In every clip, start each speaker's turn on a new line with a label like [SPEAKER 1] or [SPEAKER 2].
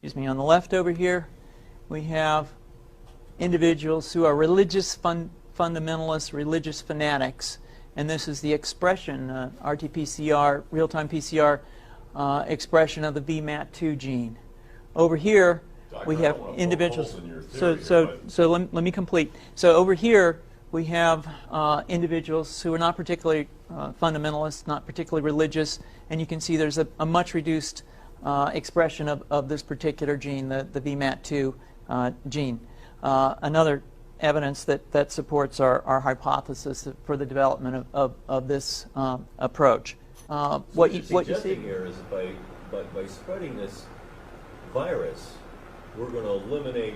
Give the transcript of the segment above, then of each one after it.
[SPEAKER 1] Excuse me, on the left over here, we have individuals who are religious fundamentalists, religious fanatics, and this is the expression, RT-PCR, real-time PCR expression of the VMAT2 gene. Over here, we have individuals. So let me complete. So over here, we have individuals who are not particularly fundamentalists, not particularly religious, and you can see there's a much reduced expression of this particular gene, the VMAT2 gene. Another evidence that supports our hypothesis for the development of this approach.
[SPEAKER 2] What you see here is by spreading this virus, we're going to eliminate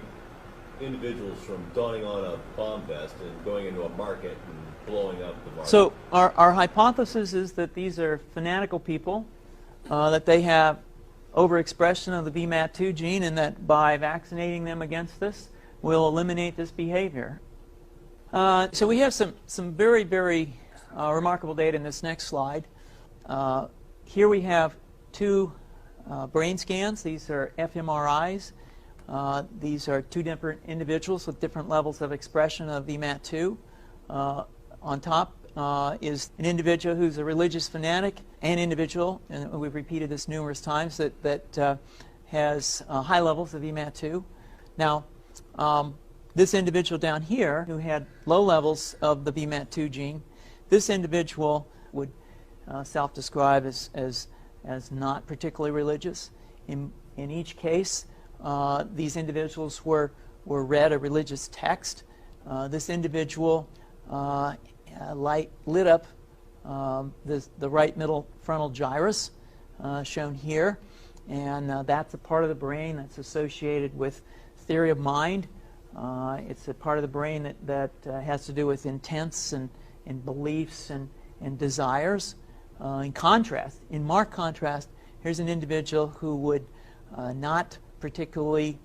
[SPEAKER 2] individuals from donning on a bomb vest and going into a market and blowing up the market.
[SPEAKER 1] So our hypothesis is that these are fanatical people, that they have overexpression of the VMAT2 gene, and that by vaccinating them against this, we'll eliminate this behavior. So we have some very, very remarkable data in this next slide. Here we have two brain scans. These are fMRIs. These are two different individuals with different levels of expression of VMAT2. On top is an individual who's a religious fanatic, an individual, and we've repeated this numerous times, that has high levels of VMAT2. Now, this individual down here who had low levels of the VMAT2 gene, this individual would self-describe as not particularly religious. In each case, these individuals were read a religious text. This individual lit up the right middle frontal gyrus, shown here, and that's a part of the brain that's associated with theory of mind. It's a part of the brain that has to do with intents and beliefs and desires. In marked contrast, here's an individual who would not particularly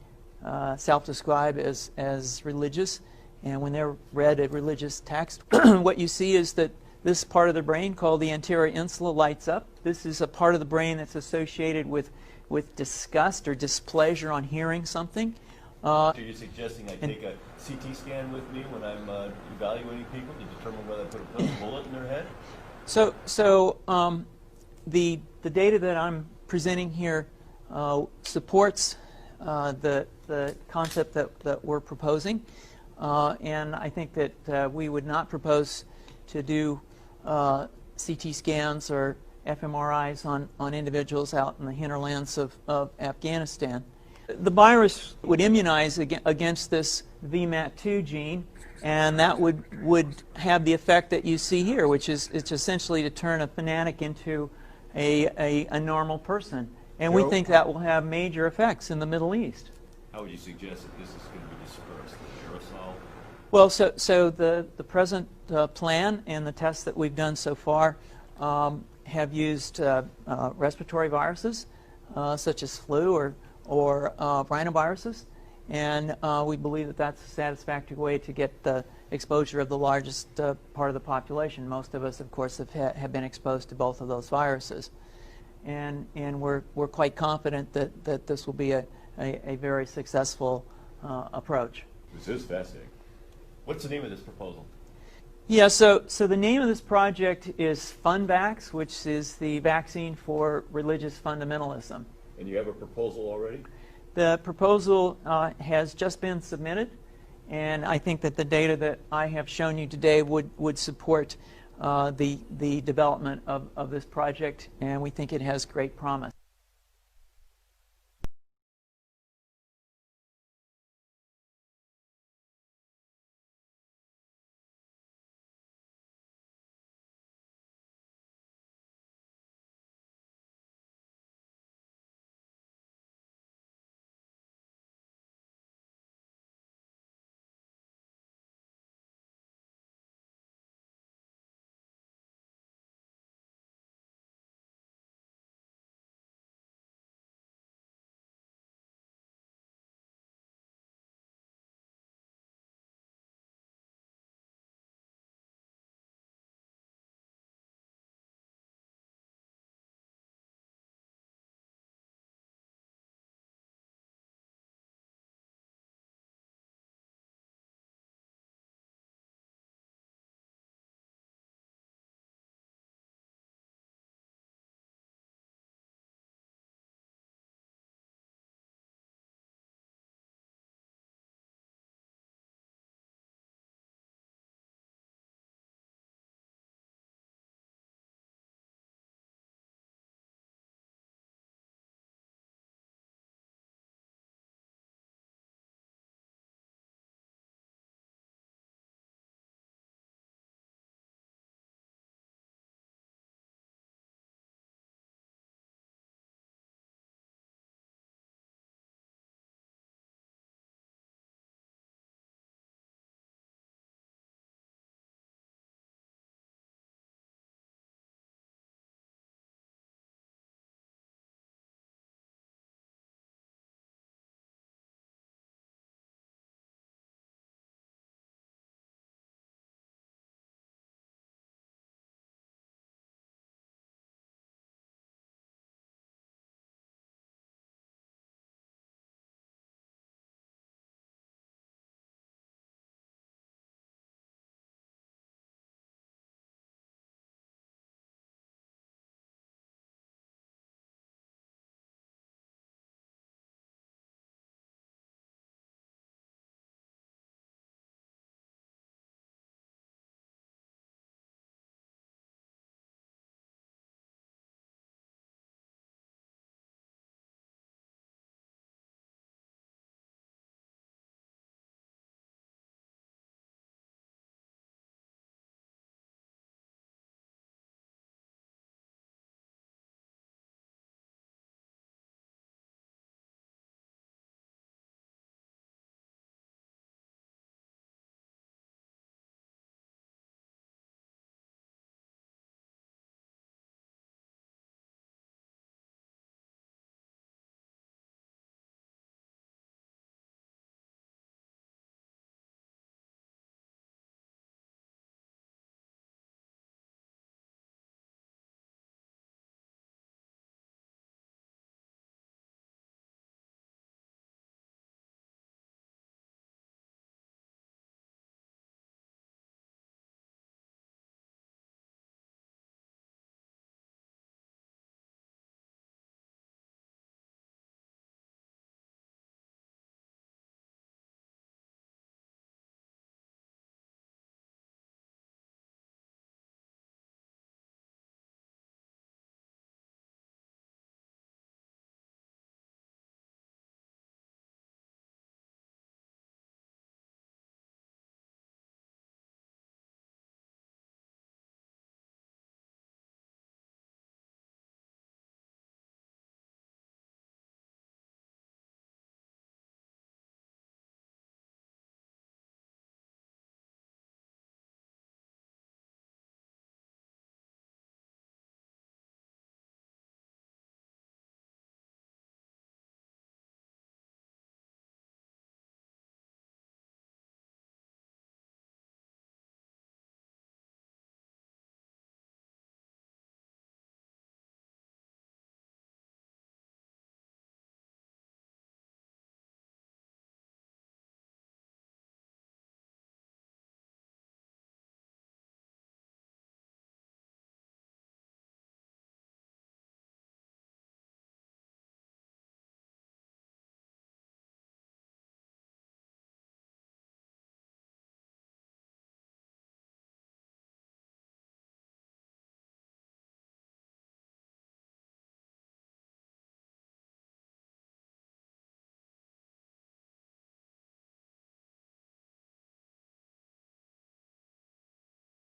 [SPEAKER 1] self-describe as religious, and when they're read a religious text, what you see is that this part of the brain called the anterior insula lights up. This is a part of the brain that's associated with disgust or displeasure on hearing something.
[SPEAKER 2] So you're suggesting I take a CT scan with me when I'm evaluating people to determine whether I put a bullet in their head?
[SPEAKER 1] So the data that I'm presenting here supports the concept that we're proposing, and I think that we would not propose to do CT scans or fMRIs on individuals out in the hinterlands of Afghanistan. The virus would immunize against this VMAT2 gene, and that would have the effect that you see here, which is it's essentially to turn a fanatic into a normal person. And we think that will have major effects in the Middle East.
[SPEAKER 2] How would you suggest that this is going to be dispersed? The aerosol?
[SPEAKER 1] Well, so the present plan and the tests that we've done so far have used respiratory viruses, such as flu or rhinoviruses, and we believe that that's a satisfactory way to get the exposure of the largest part of the population. Most of us, of course, have been exposed to both of those viruses, and we're quite confident that this will be a very successful approach.
[SPEAKER 2] This is fascinating. What's the name of this proposal?
[SPEAKER 1] Yeah, so the name of this project is FunVax, which is the vaccine for religious fundamentalism.
[SPEAKER 2] And you have a proposal already?
[SPEAKER 1] The proposal has just been submitted, and I think that the data that I have shown you today would support the development of this project, and we think it has great promise.